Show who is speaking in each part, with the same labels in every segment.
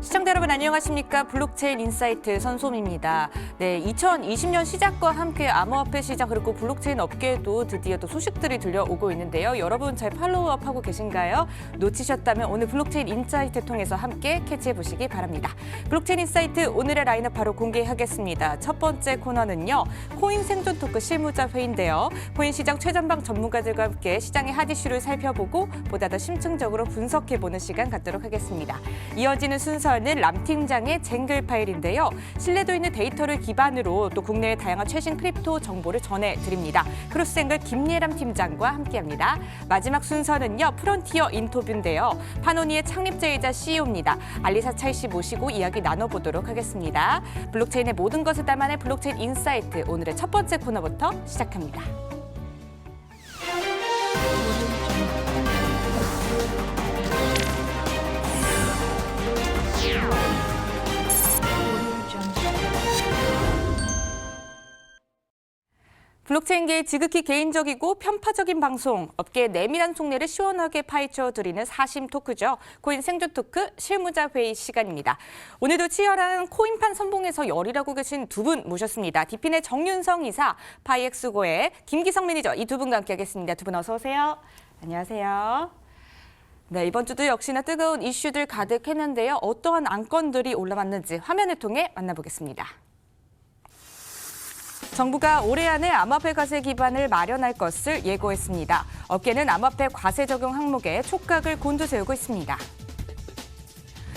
Speaker 1: 시청자 여러분 안녕하십니까? 블록체인 인사이트 선솜입니다. 네, 2020년 시작과 함께 암호화폐 시장 그리고 블록체인 업계에도 드디어 또 소식들이 들려오고 있는데요. 여러분 잘 팔로우업하고 계신가요? 놓치셨다면 오늘 블록체인 인사이트 통해서 함께 캐치해 보시기 바랍니다. 블록체인 인사이트 오늘의 라인업 바로 공개하겠습니다. 첫 번째 코너는요. 코인 생존 토크 실무자 회의인데요. 코인 시장 최전방 전문가들과 함께 시장의 핫 이슈를 살펴보고 보다 더 심층적으로 분석해보는 시간 갖도록 하겠습니다. 이어지는 순서는 람 팀장의 쟁글 파일인데요. 신뢰도 있는 데이터를 기반으로 또 국내의 다양한 최신 크립토 정보를 전해드립니다. 크로스앵글 김예람 팀장과 함께합니다. 마지막 순서는요. 프론티어 인터뷰인데요. 파노니의 창립자이자 CEO입니다. 알리사 차이 씨 모시고 이야기 나눠보도록 하겠습니다. 블록체인의 모든 것을 담아낸 블록체인 인사이트 오늘의 첫 번째 코너부터 시작합니다. 블록체인계의 지극히 개인적이고 편파적인 방송, 업계의 내밀한 속내를 시원하게 파헤쳐드리는 사심 토크죠. 코인 생존 토크 실무자 회의 시간입니다. 오늘도 치열한 코인판 선봉에서 열일하고 계신 두 분 모셨습니다. 디핀의 정윤성 이사, 파이엑스고의 김기성 매니저 이 두 분과 함께하겠습니다. 두 분 어서 오세요. 안녕하세요. 네, 이번 주도 역시나 뜨거운 이슈들 가득했는데요. 어떠한 안건들이 올라왔는지 화면을 통해 만나보겠습니다. 정부가 올해 안에 암호화폐 과세 기반을 마련할 것을 예고했습니다. 업계는 암호화폐 과세 적용 항목에 촉각을 곤두세우고 있습니다.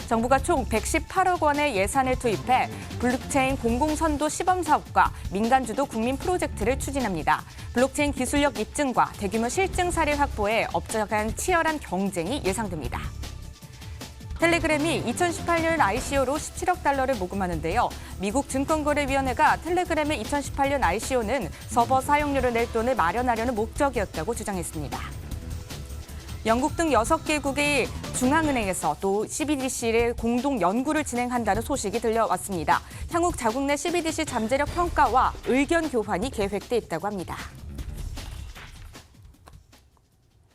Speaker 1: 정부가 총 118억 원의 예산을 투입해 블록체인 공공선도 시범사업과 민간주도 국민 프로젝트를 추진합니다. 블록체인 기술력 입증과 대규모 실증 사례 확보에 업체 간 치열한 경쟁이 예상됩니다. 텔레그램이 2018년 ICO로 17억 달러를 모금하는데요. 미국 증권거래위원회가 텔레그램의 2018년 ICO는 서버 사용료를 낼 돈을 마련하려는 목적이었다고 주장했습니다. 영국 등 6개국의 중앙은행에서 또 CBDC를 공동 연구를 진행한다는 소식이 들려왔습니다. 향후 자국 내 CBDC 잠재력 평가와 의견 교환이 계획돼 있다고 합니다.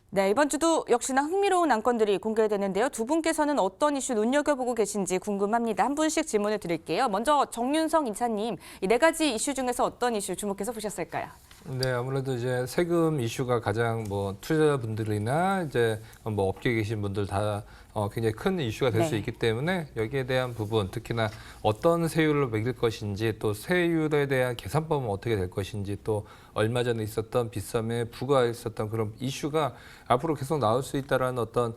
Speaker 1: 네, 이번 주도 역시나 흥미로운 안건들이 공개되는데요. 두 분께서는 어떤 이슈 눈여겨보고 계신지 궁금합니다. 한 분씩 질문을 드릴게요. 먼저 정윤성 이사님, 이 네 가지 이슈 중에서 어떤 이슈 주목해서 보셨을까요?
Speaker 2: 네, 아무래도 이제 세금 이슈가 가장 투자자분들이나 이제 업계에 계신 분들 다 굉장히 큰 이슈가 될 수 있기 때문에 여기에 대한 부분, 특히나 어떤 세율을 매길 것인지 또 세율에 대한 계산법은 어떻게 될 것인지 또 얼마 전에 있었던 빗썸에 부과했었던 그런 이슈가 앞으로 계속 나올 수 있다라는 어떤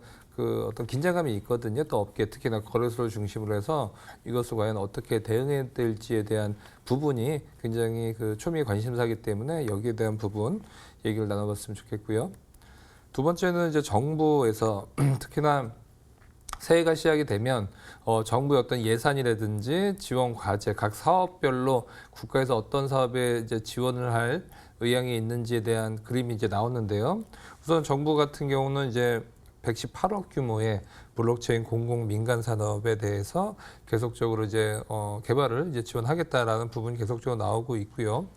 Speaker 2: 긴장감이 있거든요. 또 업계 특히나 거래소를 중심으로 해서 이것을 과연 어떻게 대응해야 될지에 대한 부분이 굉장히 초미의 관심사이기 때문에 여기에 대한 부분 얘기를 나눠봤으면 좋겠고요. 두 번째는 이제 정부에서 특히나 새해가 시작이 되면 정부의 어떤 예산이라든지 지원 과제 각 사업별로 국가에서 어떤 사업에 이제 지원을 할 의향이 있는지에 대한 그림이 이제 나오는데요. 우선 정부 같은 경우는 이제 118억 규모의 블록체인 공공 민간 산업에 대해서 계속적으로 이제 개발을 이제 지원하겠다라는 부분이 계속적으로 나오고 있고요.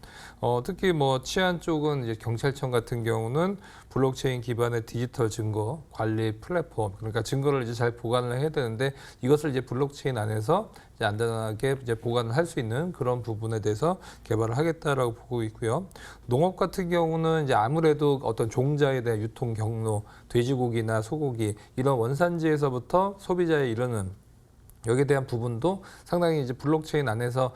Speaker 2: 특히 치안 쪽은 이제 경찰청 같은 경우는 블록체인 기반의 디지털 증거 관리 플랫폼, 그러니까 증거를 이제 잘 보관을 해야 되는데 이것을 이제 블록체인 안에서 이제 안전하게 이제 보관을 할 수 있는 그런 부분에 대해서 개발을 하겠다라고 보고 있고요. 농업 같은 경우는 이제 아무래도 어떤 종자에 대한 유통 경로, 돼지고기나 소고기 이런 원산지에서부터 소비자에 이르는 여기에 대한 부분도 상당히 이제 블록체인 안에서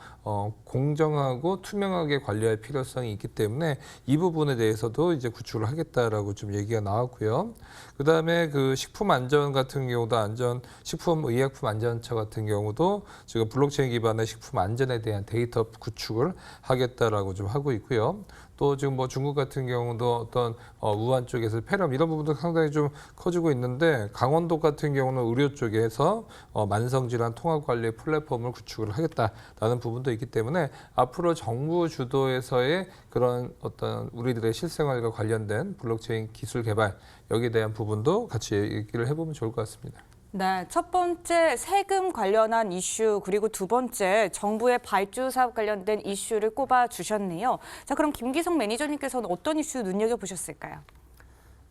Speaker 2: 공정하고 투명하게 관리할 필요성이 있기 때문에 이 부분에 대해서도 이제 구축을 하겠다라고 좀 얘기가 나왔고요. 그다음에 식품 안전 같은 경우도 식품의약품 안전처 같은 경우도 지금 블록체인 기반의 식품 안전에 대한 데이터 구축을 하겠다라고 좀 하고 있고요. 또 지금 중국 같은 경우도 어떤 우한 쪽에서 폐렴 이런 부분도 상당히 좀 커지고 있는데 강원도 같은 경우는 의료 쪽에서 만성질환 통합 관리 플랫폼을 구축을 하겠다라는 부분도 있기 때문에 앞으로 정부 주도에서의 그런 어떤 우리들의 실생활과 관련된 블록체인 기술 개발 여기에 대한 부분도 같이 얘기를 해보면 좋을 것 같습니다.
Speaker 1: 네, 첫 번째 세금 관련한 이슈 그리고 두 번째 정부의 발주 사업 관련된 이슈를 꼽아 주셨네요. 자, 그럼 김기성 매니저님께서는 어떤 이슈 눈여겨보셨을까요?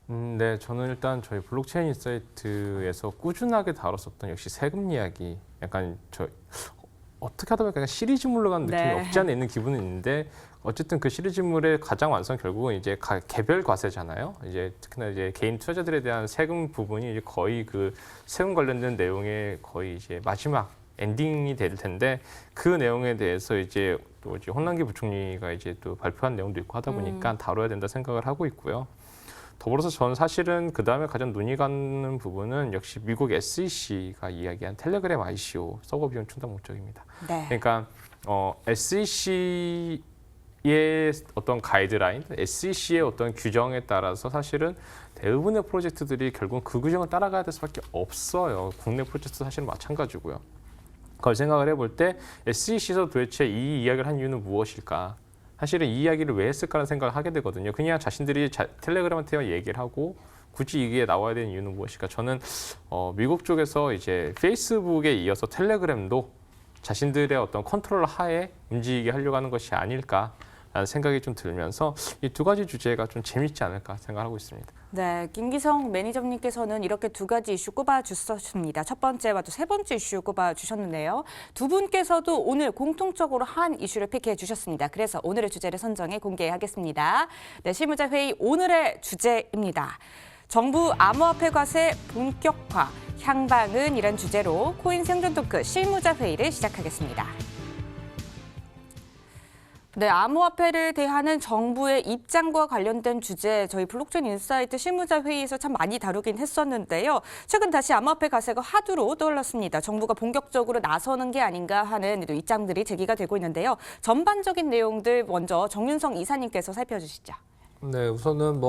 Speaker 3: 네, 저는 일단 저희 블록체인 인사이트에서 꾸준하게 다뤘었던 역시 세금 이야기, 약간 어떻게 하다 보니까 시리즈물로 가는 느낌이
Speaker 1: 네.
Speaker 3: 없지 않아 있는 기분은 있는데 어쨌든 그 시리즈물의 가장 완성 결국은 이제 개별 과세잖아요. 이제 특히나 이제 개인 투자자들에 대한 세금 부분이 이제 거의 그 세금 관련된 내용의 거의 이제 마지막 엔딩이 될 텐데 그 내용에 대해서 이제 또 이제 홍남기 부총리가 이제 또 발표한 내용도 있고 하다 보니까 다뤄야 된다 생각을 하고 있고요. 더불어서 저는 사실은 그 다음에 가장 눈이 가는 부분은 역시 미국 SEC가 이야기한 텔레그램 ICO 서버 비용 충당 목적입니다.
Speaker 1: 네.
Speaker 3: 그러니까 SEC의 어떤 가이드라인, SEC의 어떤 규정에 따라서 사실은 대부분의 프로젝트들이 결국 그 규정을 따라가야 될 수밖에 없어요. 국내 프로젝트도 사실은 마찬가지고요. 그걸 생각을 해볼 때 SEC에서 도대체 이 이야기를 한 이유는 무엇일까? 사실은 이 이야기를 왜 했을까라는 생각을 하게 되거든요. 그냥 자신들이 텔레그램한테 얘기를 하고 굳이 이게 나와야 되는 이유는 무엇일까? 저는 미국 쪽에서 이제 페이스북에 이어서 텔레그램도 자신들의 어떤 컨트롤 하에 움직이게 하려고 하는 것이 아닐까라는 생각이 좀 들면서 이 두 가지 주제가 좀 재밌지 않을까 생각하고 있습니다.
Speaker 1: 네, 김기성 매니저님께서는 이렇게 두 가지 이슈 꼽아주셨습니다. 첫 번째와 또 세 번째 이슈 꼽아주셨는데요. 두 분께서도 오늘 공통적으로 한 이슈를 픽해 주셨습니다. 그래서 오늘의 주제를 선정해 공개하겠습니다. 네, 실무자회의 오늘의 주제입니다. 정부 암호화폐 과세 본격화, 향방은 이란 주제로 코인 생존 토크 실무자회의를 시작하겠습니다. 네, 암호화폐를 대하는 정부의 입장과 관련된 주제 저희 블록체인 인사이트 실무자 회의에서 참 많이 다루긴 했었는데요. 최근 다시 암호화폐 과세가 화두로 떠올랐습니다. 정부가 본격적으로 나서는 게 아닌가 하는 또 입장들이 제기가 되고 있는데요. 전반적인 내용들 먼저 정윤성 이사님께서 살펴주시죠.
Speaker 2: 네, 우선은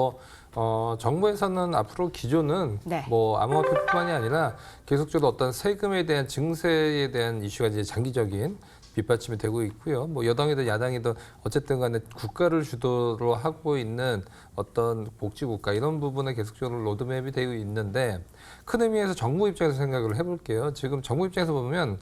Speaker 2: 정부에서는 앞으로 기존은
Speaker 1: 네.
Speaker 2: 암호화폐뿐만이 아니라 계속적으로 어떤 세금에 대한 증세에 대한 이슈가 이제 장기적인 뒷받침이 되고 있고요. 여당이든 야당이든 어쨌든 간에 국가를 주도로 하고 있는 어떤 복지국가 이런 부분에 계속적으로 로드맵이 되어 있는데 큰 의미에서 정부 입장에서 생각을 해볼게요. 지금 정부 입장에서 보면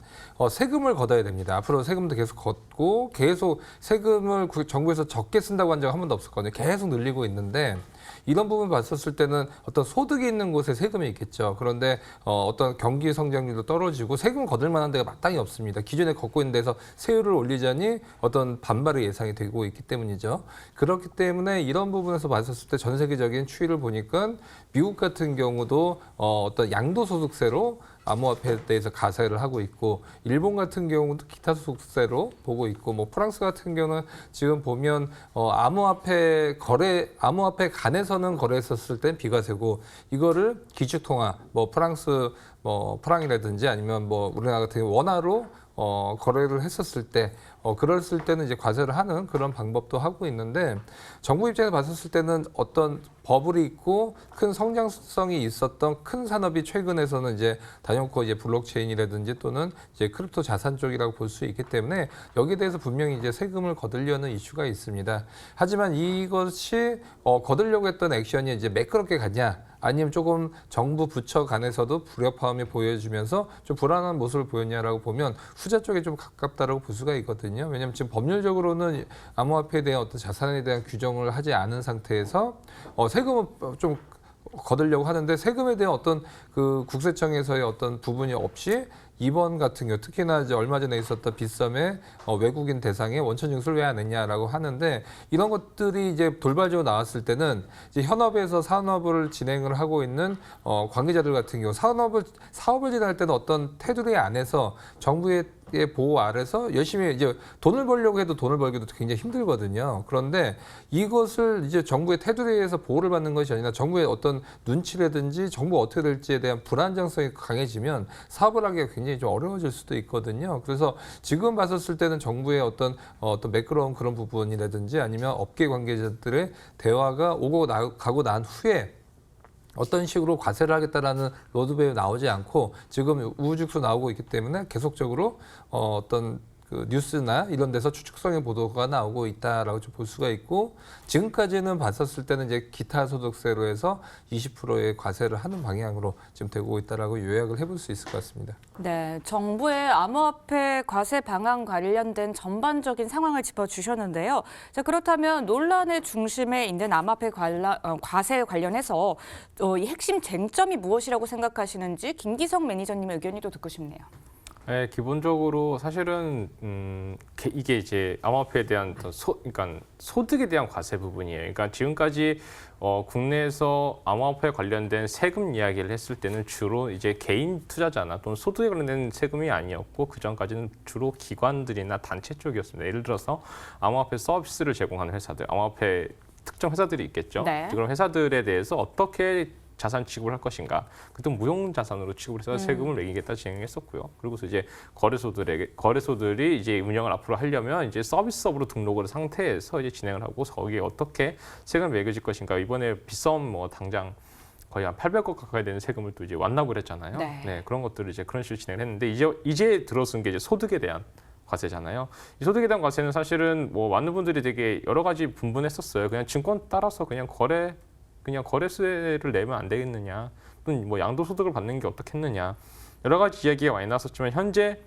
Speaker 2: 세금을 걷어야 됩니다. 앞으로 세금도 계속 걷고 계속 세금을 정부에서 적게 쓴다고 한 적은 한 번도 없었거든요. 계속 늘리고 있는데 이런 부분 봤었을 때는 어떤 소득이 있는 곳에 세금이 있겠죠. 그런데 어떤 경기 성장률도 떨어지고 세금 거둘 만한 데가 마땅히 없습니다. 기존에 걷고 있는 데서 세율을 올리자니 어떤 반발이 예상이 되고 있기 때문이죠. 그렇기 때문에 이런 부분에서 봤었을 때 전 세계적인 추이를 보니까 미국 같은 경우도 어떤 양도소득세로 암호화폐에 대해서 가세를 하고 있고 일본 같은 경우도 기타 소득세로 보고 있고 프랑스 같은 경우는 지금 보면 암호화폐 간에서는 거래했었을 땐 비과세고 이거를 기축통화 프랑스 프랑이라든지 아니면 우리나라 같은 경우 원화로 거래를 했었을 때 그랬을 때는 이제 과세를 하는 그런 방법도 하고 있는데 정부 입장에서 봤었을 때는 어떤 버블이 있고 큰 성장성이 있었던 큰 산업이 최근에서는 이제 단연코 이제 블록체인이라든지 또는 이제 크립토 자산 쪽이라고 볼 수 있기 때문에 여기에 대해서 분명히 이제 세금을 거두려는 이슈가 있습니다. 하지만 이것이 거두려고 했던 액션이 이제 매끄럽게 가냐? 아니면 조금 정부 부처 간에서도 불협화음이 보여주면서 좀 불안한 모습을 보였냐라고 보면 후자 쪽에 좀 가깝다라고 볼 수가 있거든요. 왜냐하면 지금 법률적으로는 암호화폐에 대한 어떤 자산에 대한 규정을 하지 않은 상태에서 세금을 좀 거두려고 하는데 세금에 대한 어떤 그 국세청에서의 어떤 부분이 없이 이번 같은 경우 특히나 이제 얼마 전에 있었던 빗썸에 외국인 대상의 원천 징수를 왜 안 했냐라고 하는데 이런 것들이 이제 돌발적으로 나왔을 때는 이제 현업에서 산업을 진행을 하고 있는 관계자들 같은 경우 사업을 진행할 때는 어떤 테두리 안에서 정부의 보호 아래서 열심히 이제 돈을 벌려고 해도 돈을 벌기도 굉장히 힘들거든요. 그런데 이것을 이제 정부의 테두리에서 보호를 받는 것이 아니라 정부의 어떤 눈치라든지 정부가 어떻게 될지에 대한 불안정성이 강해지면 사업을 하기가 굉장히 좀 어려워질 수도 있거든요. 그래서 지금 봤었을 때는 정부의 어떤 매끄러운 그런 부분이라든지 아니면 업계 관계자들의 대화가 오고 가고 난 후에 어떤 식으로 과세를 하겠다라는 로드맵이 나오지 않고 지금 우후죽순 나오고 있기 때문에 계속적으로 어떤 그 뉴스나 이런 데서 추측성의 보도가 나오고 있다라고 좀 볼 수가 있고 지금까지는 봤었을 때는 이제 기타 소득세로 해서 20%의 과세를 하는 방향으로 지금 되고 있다라고 요약을 해볼 수 있을 것 같습니다.
Speaker 1: 네, 정부의 암호화폐 과세 방안 관련된 전반적인 상황을 짚어주셨는데요. 자, 그렇다면 논란의 중심에 있는 암호화폐 과세 관련해서 이 핵심 쟁점이 무엇이라고 생각하시는지 김기성 매니저님의 의견이 또 듣고 싶네요.
Speaker 3: 네, 기본적으로 사실은 이게 이제 암호화폐에 대한 그러니까 소득에 대한 과세 부분이에요. 그러니까 지금까지 국내에서 암호화폐 관련된 세금 이야기를 했을 때는 주로 이제 개인 투자자나 또는 소득에 관련된 세금이 아니었고 그 전까지는 주로 기관들이나 단체 쪽이었습니다. 예를 들어서 암호화폐 서비스를 제공하는 회사들, 암호화폐 특정 회사들이 있겠죠.
Speaker 1: 네.
Speaker 3: 그런 회사들에 대해서 어떻게 자산 취급을 할 것인가. 그때 무용 자산으로 취급을 해서 세금을 매기겠다 진행했었고요. 그리고서 이제 거래소들이 이제 운영을 앞으로 하려면 이제 서비스업으로 등록을 한 상태에서 이제 진행을 하고 거기에 어떻게 세금을 매겨질 것인가. 이번에 빗썸 뭐 당장 거의 한 800억 가까이 되는 세금을 또 이제 완납을 했잖아요.
Speaker 1: 네.
Speaker 3: 그런 것들을 이제 그런 식으로 진행을 했는데 이제 들어선 게 이제 소득에 대한 과세잖아요. 이 소득에 대한 과세는 사실은 뭐 많은 분들이 되게 여러 가지 분분했었어요. 그냥 증권 따라서 그냥 거래세를 내면 안 되겠느냐, 또는 뭐 양도소득을 받는 게 어떻겠느냐, 여러 가지 이야기가 많이 나왔었지만 현재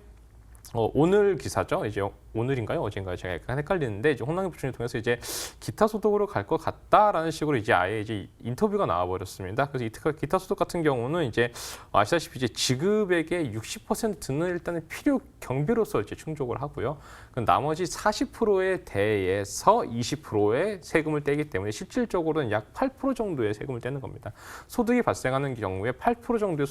Speaker 3: 오늘 기사죠. 이제 오늘인가요? 어젠가요? 제가 약간 헷갈리는데 이제 홍남기 부총리 통해서 이제 기타 소득으로 갈 것 같다라는 식으로 이제 아예 이제 인터뷰가 나와버렸습니다. 그래서 기타 소득 같은 경우는 이제 아시다시피 이제 지급액의 60%는 일단은 필요 경비로서 이제 충족을 하고요. 그 나머지 40%에 대해서 20%의 세금을 떼기 때문에 실질적으로는 약 8% 정도의 세금을 떼는 겁니다. 소득이 발생하는 경우에 8% 정도의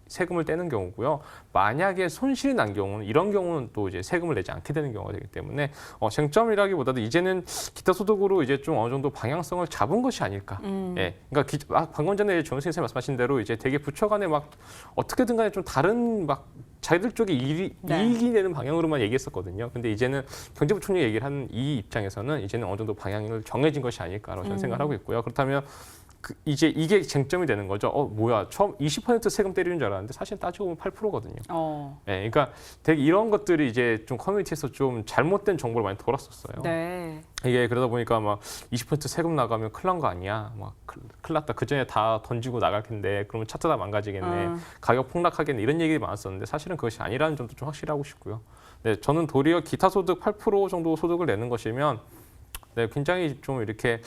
Speaker 3: 세금을 떼는 경우고요. 만약에 손실이 난 경우는 이런 경우는 또 이제 세금을 내지 않게 되는 경우가 되기 때문에 쟁점이라기보다도 이제는 기타 소득으로 이제 좀 어느 정도 방향성을 잡은 것이 아닐까. 예, 그러니까 방금 전에 조현생 선생님 말씀하신 대로 이제 되게 부처 간에 막 어떻게든 간에 좀 다른 막 자기들 쪽에 이익이 되는 방향으로만 얘기했었거든요. 근데 이제는 경제부총리 얘기를 하는 이 입장에서는 이제는 어느 정도 방향을 정해진 것이 아닐까라고 저는 생각을 하고 있고요. 그렇다면 이제 이게 쟁점이 되는 거죠. 뭐야, 처음 20% 세금 때리는 줄 알았는데 사실 따지고 보면 8%거든요. 네, 그러니까 되게 이런 것들이 이제 좀 커뮤니티에서 좀 잘못된 정보를 많이 돌았었어요.
Speaker 1: 네.
Speaker 3: 이게 그러다 보니까 막 20% 세금 나가면 큰일 난 거 아니야? 막 큰일 났다. 그 전에 다 던지고 나갈 텐데 그러면 차트 다 망가지겠네. 가격 폭락하겠네. 이런 얘기가 많았었는데 사실은 그것이 아니라는 점도 좀 확실하고 싶고요. 네, 저는 도리어 기타 소득 8% 정도 소득을 내는 것이면 굉장히 좀 이렇게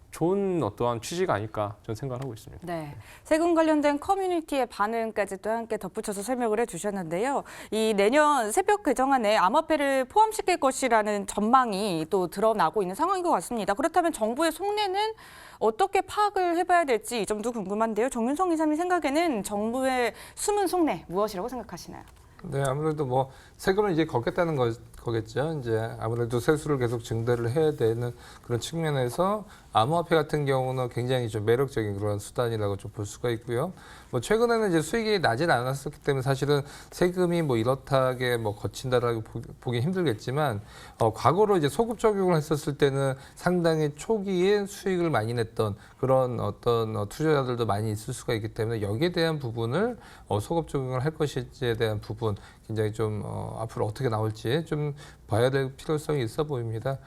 Speaker 3: 좋은 어떠한 취지가 아닐까 저는 생각을 하고 있습니다.
Speaker 1: 네, 세금 관련된 커뮤니티의 반응까지 또 함께 덧붙여서 설명을 해주셨는데요. 이 내년 새벽 개정안에 암호화폐를 포함시킬 것이라는 전망이 또 드러나고 있는 상황인 것 같습니다. 그렇다면 정부의 속내는 어떻게 파악을 해봐야 될지 이 점도 궁금한데요. 정윤성 이사님 생각에는 정부의 숨은 속내 무엇이라고 생각하시나요?
Speaker 2: 네, 아무래도 뭐 세금을 이제 걷겠다는 거겠죠. 이제 아무래도 세수를 계속 증대를 해야 되는 그런 측면에서 암호화폐 같은 경우는 굉장히 좀 매력적인 그런 수단이라고 좀 볼 수가 있고요. 뭐 최근에는 이제 수익이 나진 않았었기 때문에 사실은 세금이 뭐 이렇다게 뭐 거친다라고 보기 힘들겠지만 과거로 이제 소급 적용을 했었을 때는 상당히 초기에 수익을 많이 냈던 그런 어떤 투자자들도 많이 있을 수가 있기 때문에 여기에 대한 부분을 소급 적용을 할 것인지에 대한 부분 굉장히 좀 앞으로 어떻게 나올지 좀 봐야 될 필요성이 있어 보입니다.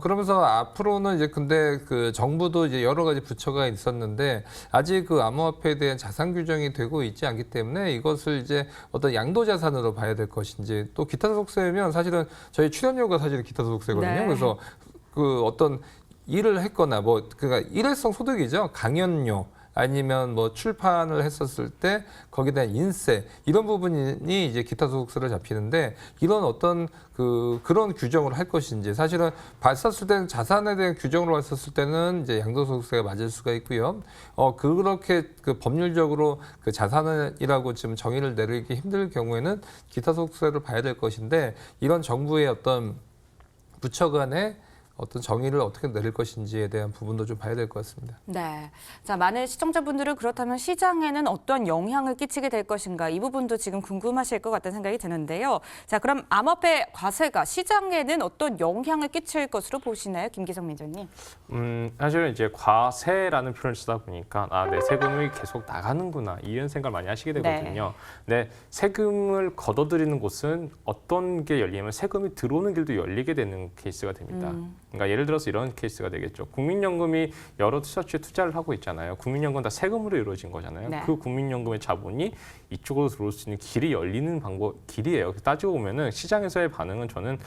Speaker 2: 그러면서 앞으로는 이제 근데 그 정부도 이제 여러 가지 부처가 있었는데 아직 그 암호화폐에 대한 자산 규정이 되고 있지 않기 때문에 이것을 이제 어떤 양도 자산으로 봐야 될 것인지 또 기타 소득세면 사실은 저희 출연료가 사실은 기타 소득세거든요.
Speaker 1: 네.
Speaker 2: 그래서 그 어떤 일을 했거나 뭐 그러니까 일회성 소득이죠. 강연료 아니면 뭐 출판을 했었을 때 거기에 대한 인세 이런 부분이 이제 기타 소득세로 잡히는데 이런 어떤 그런 규정을 할 것인지 사실은 봤었을 때는 자산에 대한 규정으로 봤었을 때는 이제 양도소득세가 맞을 수가 있고요. 그렇게 그 법률적으로 그 자산이라고 지금 정의를 내리기 힘들 경우에는 기타 소득세를 봐야 될 것인데 이런 정부의 어떤 부처 간의 어떤 정의를 어떻게 내릴 것인지에 대한 부분도 좀 봐야 될 것 같습니다.
Speaker 1: 네. 자, 많은 시청자분들은 그렇다면 시장에는 어떤 영향을 끼치게 될 것인가 이 부분도 지금 궁금하실 것 같다는 생각이 드는데요. 자, 그럼 암호화폐 과세가 시장에는 어떤 영향을 끼칠 것으로 보시나요, 김기성 매니저님?
Speaker 3: 사실은 이제 과세라는 표현을 쓰다 보니까 내 세금이 계속 나가는구나 이런 생각을 많이 하시게 되거든요. 네, 세금을 걷어들이는 곳은 어떤 게 열리면 세금이 들어오는 길도 열리게 되는 케이스가 됩니다. 그러니까 예를 들어서 이런 케이스가 되겠죠. 국민연금이 여러 투자처에 투자를 하고 있잖아요. 국민연금 다 세금으로 이루어진 거잖아요.
Speaker 1: 네.
Speaker 3: 그 국민연금의 자본이 이쪽으로 들어올 수 있는 길이 열리는 길이에요. 따지고 보면은 시장에서의 반응은 저는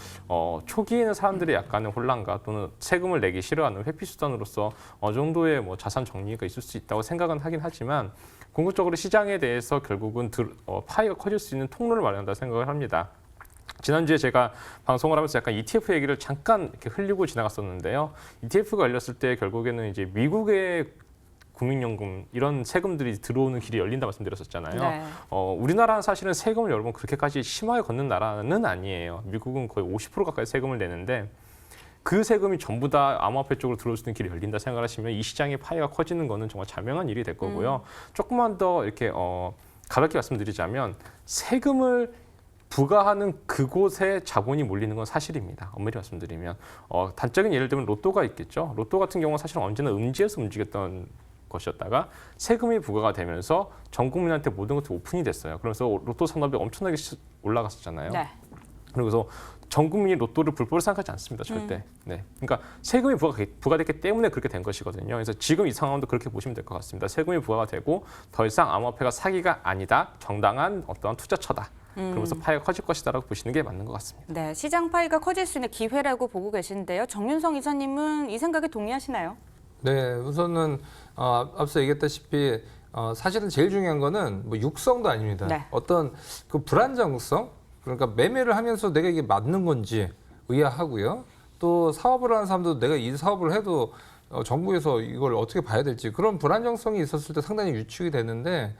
Speaker 3: 초기에는 사람들이 약간의 혼란과 또는 세금을 내기 싫어하는 회피 수단으로서 어느 정도의 뭐 자산 정리가 있을 수 있다고 생각은 하긴 하지만 궁극적으로 시장에 대해서 결국은 파이가 커질 수 있는 통로를 마련한다 생각을 합니다. 지난주에 제가 방송을 하면서 약간 ETF 얘기를 잠깐 이렇게 흘리고 지나갔었는데요. ETF가 열렸을 때 결국에는 이제 미국의 국민연금 이런 세금들이 들어오는 길이 열린다 말씀드렸었잖아요.
Speaker 1: 네.
Speaker 3: 우리나라는 사실은 세금을 여러분 그렇게까지 심하게 걷는 나라는 아니에요. 미국은 거의 50% 가까이 세금을 내는데 그 세금이 전부 다 암호화폐 쪽으로 들어올 수 있는 길이 열린다 생각하시면 이 시장의 파이가 커지는 거는 정말 자명한 일이 될 거고요. 조금만 더 이렇게 가볍게 말씀드리자면 세금을 부과하는 그곳에 자본이 몰리는 건 사실입니다. 엄밀히 말씀드리면 단적인 예를 들면 로또가 있겠죠. 로또 같은 경우는 사실 언제나 음지에서 움직였던 것이었다가 세금이 부과가 되면서 전 국민한테 모든 것이 오픈이 됐어요. 그래서 로또 산업이 엄청나게 올라갔었잖아요.
Speaker 1: 네.
Speaker 3: 그래서 전 국민이 로또를 불법으로 생각하지 않습니다. 절대. 네. 그러니까 세금이 부과됐기 때문에 그렇게 된 것이거든요. 그래서 지금 이 상황도 그렇게 보시면 될 것 같습니다. 세금이 부과가 되고 더 이상 암호화폐가 사기가 아니다. 정당한 어떤 투자처다. 그러면서 파이가 커질 것이다라고 보시는 게 맞는 것 같습니다.
Speaker 1: 네, 시장 파이가 커질 수 있는 기회라고 보고 계신데요. 정윤성 이사님은 이 생각에 동의하시나요?
Speaker 2: 네, 우선은 앞서 얘기했다시피 사실은 제일 중요한 거는 뭐 육성도 아닙니다.
Speaker 1: 네.
Speaker 2: 어떤 그 불안정성, 그러니까 매매를 하면서 내가 이게 맞는 건지 의아하고요. 또 사업을 하는 사람도 내가 이 사업을 해도 정부에서 이걸 어떻게 봐야 될지 그런 불안정성이 있었을 때 상당히 위축이 되는데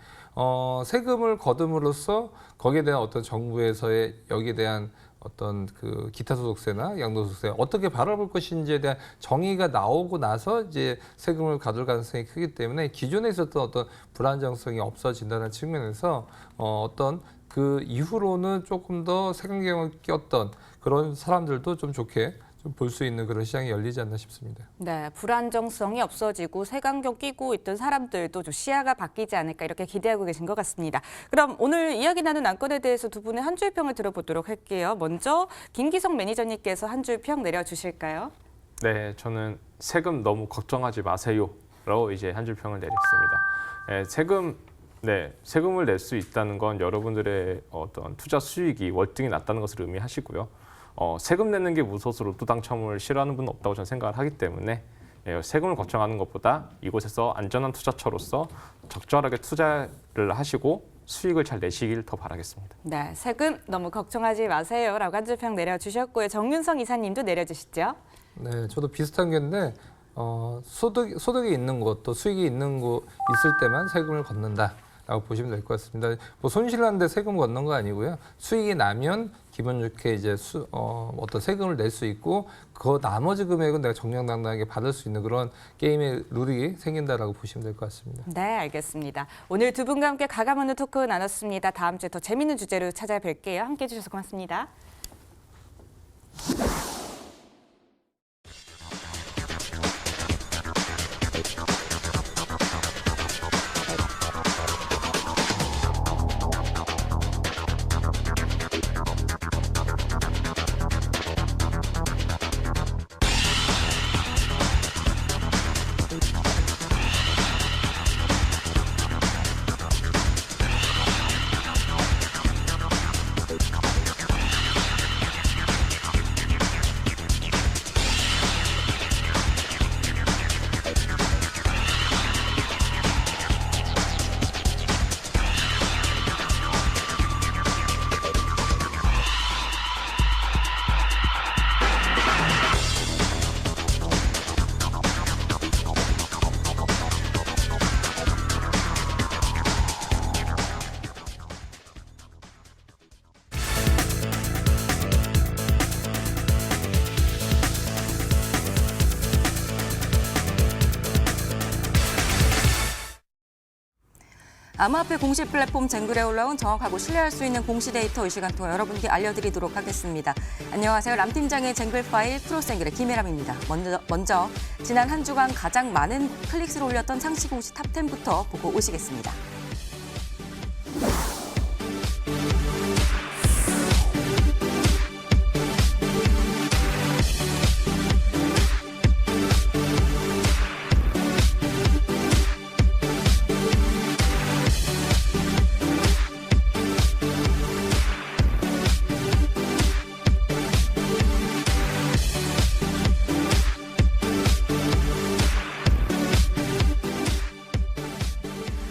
Speaker 2: 세금을 거둠으로써 거기에 대한 어떤 정부에서의 여기에 대한 어떤 그 기타 소득세나 양도소득세 어떻게 바라볼 것인지에 대한 정의가 나오고 나서 이제 세금을 가둘 가능성이 크기 때문에 기존에 있었던 어떤 불안정성이 없어진다는 측면에서 어떤 그 이후로는 조금 더 색안경을 꼈던 그런 사람들도 좀 좋게 볼 수 있는 그런 시장이 열리지 않나 싶습니다.
Speaker 1: 네, 불안정성이 없어지고 색안경 끼고 있던 사람들도 좀 시야가 바뀌지 않을까 이렇게 기대하고 계신 것 같습니다. 그럼 오늘 이야기 나눈 안건에 대해서 두 분의 한 줄 평을 들어보도록 할게요. 먼저 김기성 매니저님께서 한 줄 평 내려주실까요?
Speaker 3: 네, 저는 세금 너무 걱정하지 마세요라고 이제 한 줄 평을 내렸습니다. 세금을 낼 수 있다는 건 여러분들의 어떤 투자 수익이 월등히 낮다는 것을 의미하시고요. 세금 내는 게 무서워서 로또 당첨을 싫어하는 분은 없다고 저는 생각을 하기 때문에 세금을 걱정하는 것보다 이곳에서 안전한 투자처로서 적절하게 투자를 하시고 수익을 잘 내시길 더 바라겠습니다.
Speaker 1: 네, 세금 너무 걱정하지 마세요라고 한 줄 평 내려주셨고요. 정윤성 이사님도 내려주시죠.
Speaker 2: 네, 저도 비슷한 게인데 소득이 있는 곳, 또 수익이 있는 곳 있을 때만 세금을 걷는다라고 보시면 될 것 같습니다. 뭐 손실하는데 세금 걷는 거 아니고요. 수익이 나면 기분 좋게 이제 어떤 세금을 낼 수 있고 그 나머지 금액은 내가 정정당당하게 받을 수 있는 그런 게임의 룰이 생긴다라고 보시면 될 것 같습니다.
Speaker 1: 네, 알겠습니다. 오늘 두 분과 함께 가감없는 토크 나눴습니다. 다음 주에 더 재밌는 주제로 찾아뵐게요. 함께해 주셔서 고맙습니다.
Speaker 4: 암호화폐 공시 플랫폼 쟁글에 올라온 정확하고 신뢰할 수 있는 공시 데이터 이 시간 통해 여러분께 알려드리도록 하겠습니다. 안녕하세요. 람 팀장의 쟁글 파일 프로생글의 김혜람입니다. 먼저 지난 한 주간 가장 많은 클릭수를 올렸던 상시 공시 탑10부터 보고 오시겠습니다.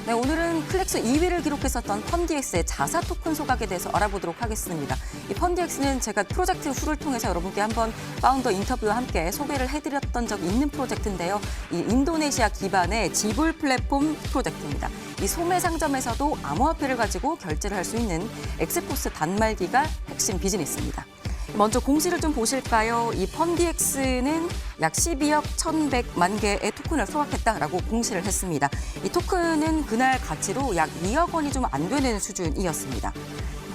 Speaker 4: 네, 오늘은 클릭수 2위를 기록했었던 펀디엑스의 자사 토큰 소각에 대해서 알아보도록 하겠습니다. 이 펀디엑스는 제가 프로젝트 후를 통해서 여러분께 한번 파운더 인터뷰와 함께 소개를 해드렸던 적이 있는 프로젝트인데요. 이 인도네시아 기반의 지불 플랫폼 프로젝트입니다. 이 소매 상점에서도 암호화폐를 가지고 결제를 할 수 있는 엑스포스 단말기가 핵심 비즈니스입니다. 먼저 공시를 좀 보실까요? 이 펀디엑스는 약 12억 1,100만 개의 토큰을 소각했다라고 공시를 했습니다. 이 토큰은 그날 가치로 약 2억 원이 좀 안 되는 수준이었습니다.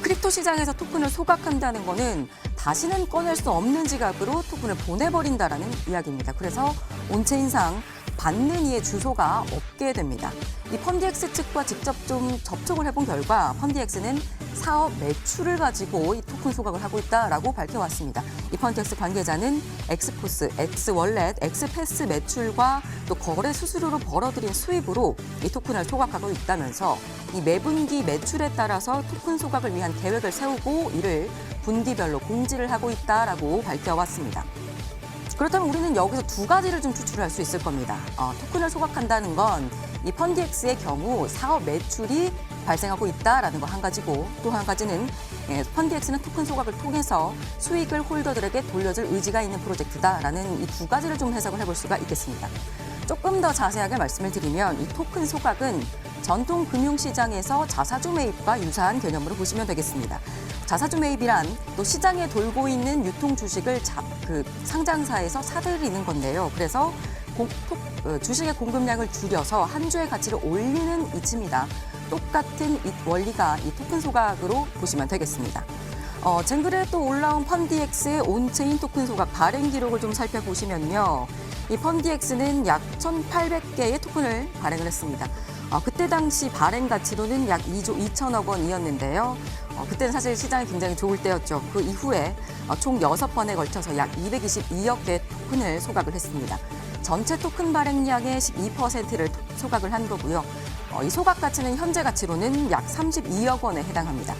Speaker 4: 크립토 시장에서 토큰을 소각한다는 거는 다시는 꺼낼 수 없는 지갑으로 토큰을 보내버린다라는 이야기입니다. 그래서 온체인상 받는 이의 주소가 없게 됩니다. 이 펀디엑스 측과 직접 좀 접촉을 해본 결과 펀디엑스는 사업 매출을 가지고 이 토큰 소각을 하고 있다라고 밝혀왔습니다. 이 펀디엑스 관계자는 엑스포스, 엑스월렛, 엑스패스 매출과 또 거래 수수료로 벌어들인 수입으로 이 토큰을 소각하고 있다면서 이 매분기 매출에 따라서 토큰 소각을 위한 계획을 세우고 이를 분기별로 공지를 하고 있다라고 밝혀왔습니다. 그렇다면 우리는 여기서 두 가지를 좀 추출할 수 있을 겁니다. 토큰을 소각한다는 건 이 펀디엑스의 경우 사업 매출이 발생하고 있다라는 거 한 가지고 또 한 가지는 펀디엑스는 토큰 소각을 통해서 수익을 홀더들에게 돌려줄 의지가 있는 프로젝트다라는 이 두 가지를 좀 해석을 해볼 수가 있겠습니다. 조금 더 자세하게 말씀을 드리면 이 토큰 소각은 전통 금융시장에서 자사주 매입과 유사한 개념으로 보시면 되겠습니다. 자사주 매입이란 또 시장에 돌고 있는 유통 주식을 상장사에서 사들이는 건데요. 그래서 주식의 공급량을 줄여서 한 주의 가치를 올리는 이치입니다. 똑같은 이 원리가 이 토큰 소각으로 보시면 되겠습니다. 쟁글에 또 올라온 펀디엑스의 온체인 토큰 소각 발행 기록을 좀 살펴보시면요. 이 펀디엑스는 약 1,800개의 토큰을 발행을 했습니다. 그때 당시 발행 가치로는 약 2조 2천억 원이었는데요. 그때는 사실 시장이 굉장히 좋을 때였죠. 그 이후에 총 6번에 걸쳐서 약 222억 개의 토큰을 소각을 했습니다. 전체 토큰 발행량의 12%를 소각을 한 거고요. 이 소각 가치는 현재 가치로는 약 32억 원에 해당합니다.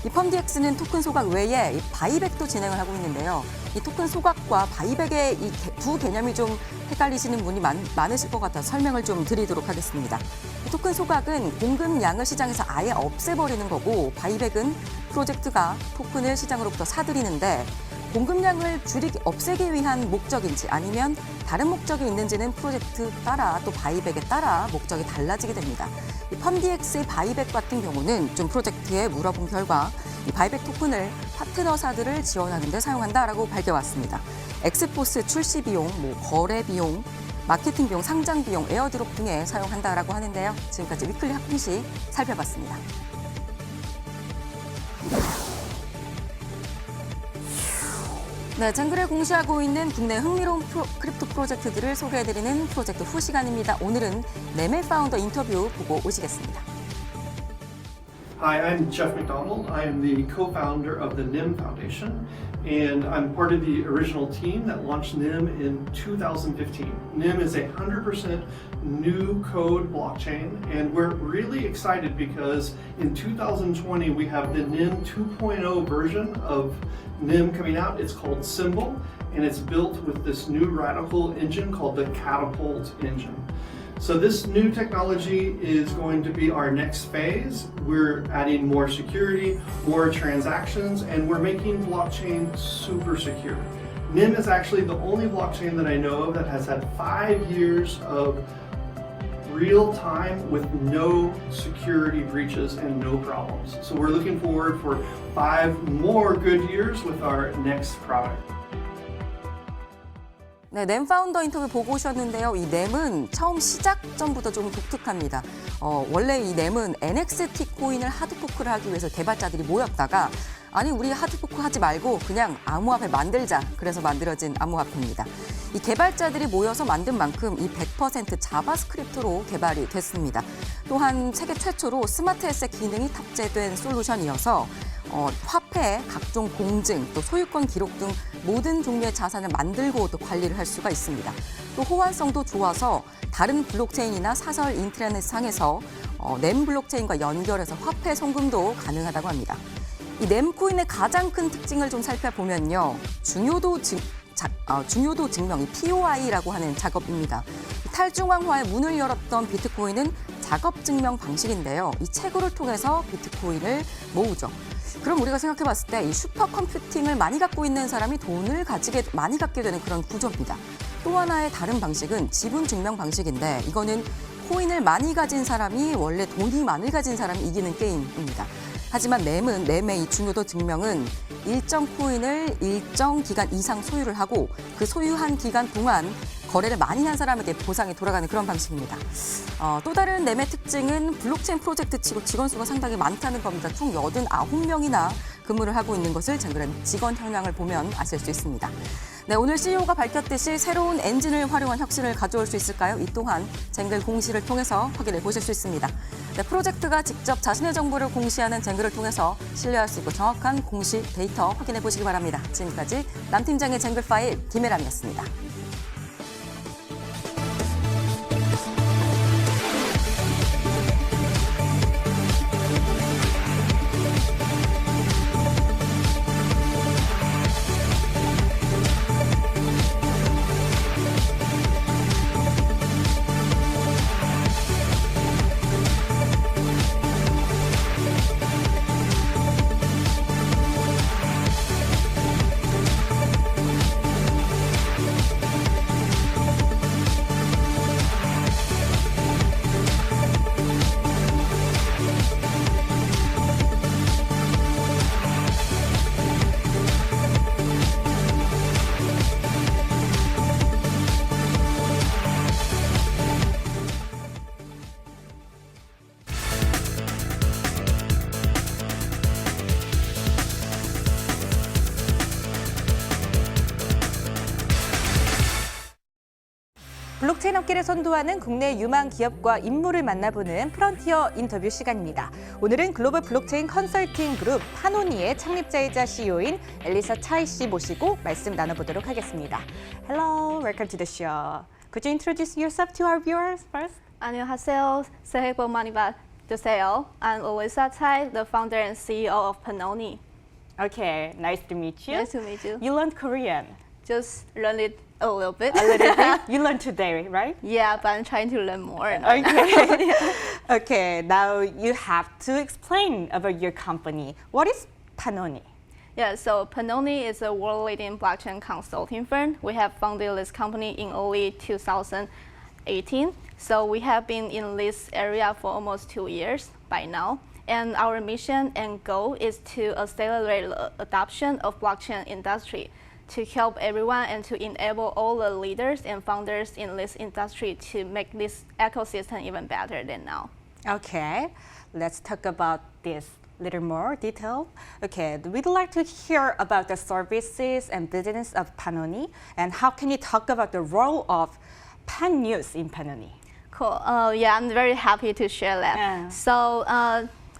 Speaker 4: 이 펀디엑스는 토큰 소각 외에 이 바이백도 진행을 하고 있는데요. 이 토큰 소각과 바이백의 이 두 개념이 좀 헷갈리시는 분이 많으실 것 같아서 설명을 좀 드리도록 하겠습니다. 이 토큰 소각은 공급량을 시장에서 아예 없애버리는 거고 바이백은 프로젝트가 토큰을 시장으로부터 사들이는데 공급량을 없애기 위한 목적인지 아니면 다른 목적이 있는지는 프로젝트 따라 또 바이백에 따라 목적이 달라지게 됩니다. 이 펀디엑스의 바이백 같은 경우는 좀 프로젝트에 물어본 결과 이 바이백 토큰을 파트너사들을 지원하는 데 사용한다라고 밝혀왔습니다. 엑스포스 출시 비용, 거래 비용, 마케팅 비용, 상장 비용, 에어드롭 등에 사용한다라고 하는데요. 지금까지 위클리 핫공시 살펴봤습니다. 네, 쟁글에 공시하고 있는 국내 흥미로운 크립토 프로젝트들을 소개해드리는 프로젝트 후 시간입니다. 오늘은 네메 파운더 인터뷰 보고 오시겠습니다.
Speaker 5: Hi, I'm Jeff McDonald. I am the co-founder of the NIM Foundation, and I'm part of the original team that launched NIM in 2015. NIM is a 100% new code blockchain, and we're really excited because in 2020 we have the NIM 2.0 version of NIM coming out. It's called Symbol, and it's built with this new radical engine called the Catapult engine. So this new technology is going to be our next phase. We're adding more security, more transactions, and we're making blockchain super secure. NIM is actually the only blockchain that I know of that has had 5 years of real time with no security breaches and no problems. So we're looking forward for 5 more good years with our next product.
Speaker 4: 네, 램 파운더 인터뷰 보고 오셨는데요. 이 램은 처음 시작 전부터 좀 독특합니다. 원래 이 넴은 NXT 코인을 하드포크를 하기 위해서 개발자들이 모였다가 아니 우리 하드포크 하지 말고 그냥 암호화폐 만들자. 그래서 만들어진 암호화폐입니다. 이 개발자들이 모여서 만든 만큼 이 100% 자바스크립트로 개발이 됐습니다. 또한 세계 최초로 스마트 에셋 기능이 탑재된 솔루션이어서 화폐, 각종 공증, 또 소유권 기록 등 모든 종류의 자산을 만들고 또 관리를 할 수가 있습니다. 또 호환성도 좋아서 다른 블록체인이나 사설 인터넷상에서 넴 블록체인과 연결해서 화폐 송금도 가능하다고 합니다. 이 넴코인의 가장 큰 특징을 좀 살펴보면요. 중요도 증명이 POI라고 하는 작업입니다. 탈중앙화의 문을 열었던 비트코인은 작업 증명 방식인데요. 이 채굴을 통해서 비트코인을 모으죠. 그럼 우리가 생각해 봤을 때 이 슈퍼컴퓨팅을 많이 갖고 있는 사람이 돈을 많이 갖게 되는 그런 구조입니다. 또 하나의 다른 방식은 지분 증명 방식인데 이거는 코인을 많이 가진 사람이 원래 돈이 많이 가진 사람이 이기는 게임입니다. 하지만 넴의 이 중요도 증명은 일정 코인을 일정 기간 이상 소유를 하고 그 소유한 기간 동안 거래를 많이 한 사람에게 보상이 돌아가는 그런 방식입니다. 또 다른 넴의 특징은 블록체인 프로젝트 치고 직원 수가 상당히 많다는 겁니다. 총 89명이나 근무를 하고 있는 것을 직원 형량을 보면 아실 수 있습니다. 네, 오늘 CEO가 밝혔듯이 새로운 엔진을 활용한 혁신을 가져올 수 있을까요? 이 또한 쟁글 공시를 통해서 확인해 보실 수 있습니다. 네, 프로젝트가 직접 자신의 정보를 공시하는 쟁글을 통해서 신뢰할 수 있고 정확한 공시 데이터 확인해 보시기 바랍니다. 지금까지 남 팀장의 쟁글 파일 김혜람이었습니다.
Speaker 1: 블록체인 업계를 선도하는 국내 유망 기업과 인물을 만나보는 프론티어 인터뷰 시간입니다. 오늘은 글로벌 블록체인 컨설팅 그룹 파노니의 창립자이자 CEO인 엘리사 차이 씨 모시고 말씀 나눠보도록 하겠습니다. Hello, welcome to the show. Could you introduce yourself to our viewers first?
Speaker 6: 안녕하세요. 새해 복 많이 받으세요. I'm Elisa Tsai, the founder and CEO of Panoni.
Speaker 1: Okay, nice to meet you.
Speaker 6: Nice to meet you.
Speaker 1: You learned Korean
Speaker 6: Just learn it a little bit.
Speaker 1: a little bit. You learned today, right?
Speaker 6: Yeah, but I'm trying to learn more.
Speaker 1: Okay. Okay, now you have to explain about your company. What is Panoni?
Speaker 6: Yeah, so Panoni is a world-leading blockchain consulting firm. We have founded this company in early 2018. So we have been in this area for almost 2 years by now. And our mission and goal is to accelerate the adoption of blockchain industry, to help everyone and to enable all the leaders and founders in this industry to make this ecosystem even better than now.
Speaker 1: Okay, let's talk about this little more detail. Okay, we'd like to hear about the services and business of Panoni, and how can you talk about the role of Pan News in Panoni?
Speaker 6: Cool. Yeah, I'm very happy to share that.
Speaker 1: Yeah.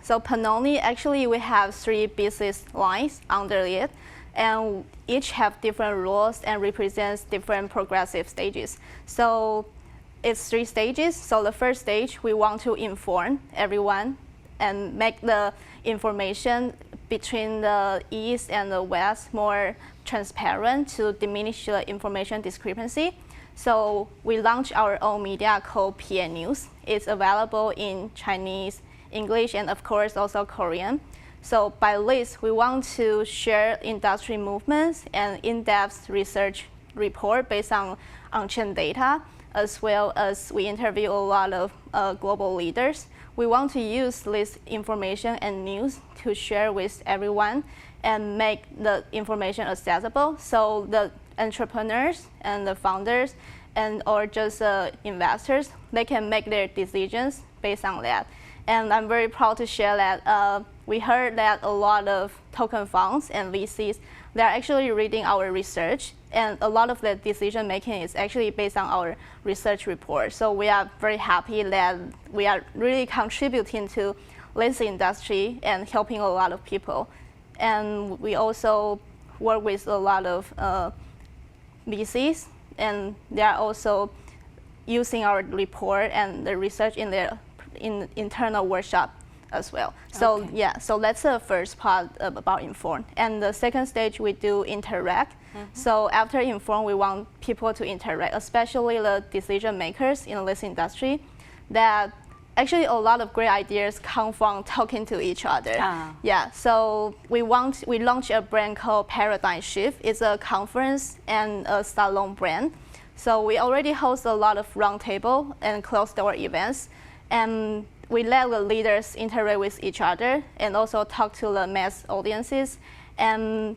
Speaker 6: So Panoni, actually, we have 3 business lines under it, and each have different roles and represents different progressive stages. So it's 3 stages. So the first stage, we want to inform everyone and make the information between the East and the West more transparent to diminish the information discrepancy. So we launched our own media called PN News. It's available in Chinese, English, and of course also Korean. So by this, we want to share industry movements and in-depth research report based on on-chain data, as well as we interview a lot of global leaders. We want to use this information and news to share with everyone and make the information accessible so the entrepreneurs and the founders and or just investors, they can make their decisions based on that. And I'm very proud to share that we heard that a lot of token funds and VCs, they're actually reading our research, and a lot of the decision making is actually based on our research report. So we are very happy that we are really contributing to this industry and helping a lot of people. And we also work with a lot of VCs, and they are also using our report and the research in their internal workshop as well. So yeah, so that's the first part about Inform. And the second stage, we do interact. So after Inform, we want people to interact, especially the decision makers in this industry, that actually a lot of great ideas come from talking to each other. Yeah, so we launched a brand called Paradigm Shift. It's a conference and a salon brand. So we already host a lot of roundtable and closed-door events, and we let the leaders interact with each other and also talk to the mass audiences, and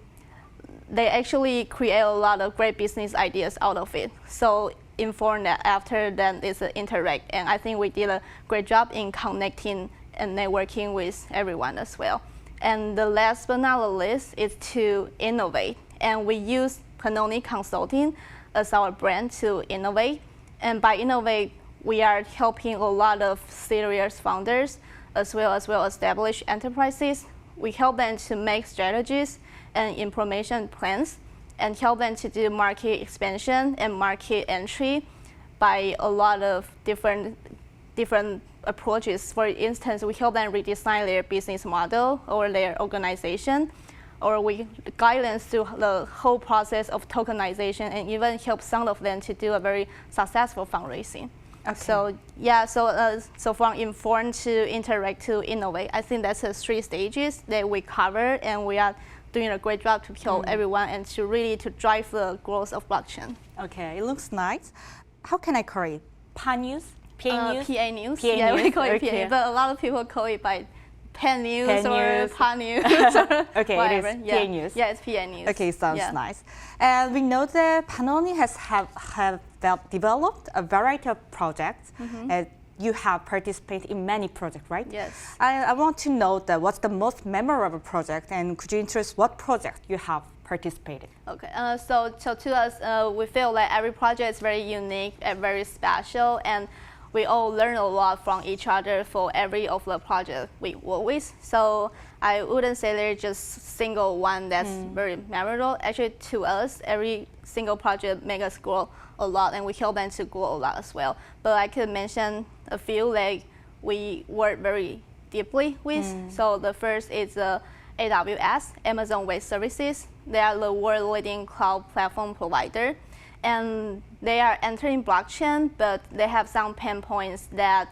Speaker 6: they actually create a lot of great business ideas out of it. So Inform that after that is interact, and I think we did a great job in connecting and networking with everyone as well. And the last but not the least is to innovate, and we use Pannoni Consulting as our brand to innovate. And by innovate, we are helping a lot of serious founders as well established enterprises. We help them to make strategies and implementation plans, and help them to do market expansion and market entry by a lot of different approaches. For instance, we help them redesign their business model or their organization, or we guide them through the whole process of tokenization, and even help some of them to do a very successful fundraising.
Speaker 7: Okay.
Speaker 6: So yeah, so from Inform to interact to innovate, I think that's the 3 stages that we cover, and we are doing a great job to help everyone and to really to drive the growth of blockchain.
Speaker 7: Okay, it looks nice. How can I call it? PA News? PA News?
Speaker 6: PA News.
Speaker 7: PA
Speaker 6: Yeah, we
Speaker 7: News?
Speaker 6: call it
Speaker 7: Okay.
Speaker 6: PA, but a lot of people call it by Pen News
Speaker 7: Pen
Speaker 6: or
Speaker 7: News.
Speaker 6: PA News or
Speaker 7: Okay,
Speaker 6: whatever.
Speaker 7: it is
Speaker 6: yeah.
Speaker 7: PA News.
Speaker 6: Yeah, it's PA News.
Speaker 7: Okay, sounds
Speaker 6: Yeah.
Speaker 7: nice. And we know that Pannoni have developed a variety of projects. And you have participated in many projects, right?
Speaker 6: Yes.
Speaker 7: I want to know that what's the most memorable project, and could you introduce what project you have participated?
Speaker 6: Okay, so to us, we feel like every project is very unique and very special, and we all learn a lot from each other for every of the project we work with. So I wouldn't say there's just single one that's very memorable. Actually, to us, every single project makes us grow a lot, and we help them to grow a lot as well. But I could mention a few like we work very deeply with. So the first is AWS, Amazon Web Services. They are the world-leading cloud platform provider, and they are entering blockchain, but they have some pain points that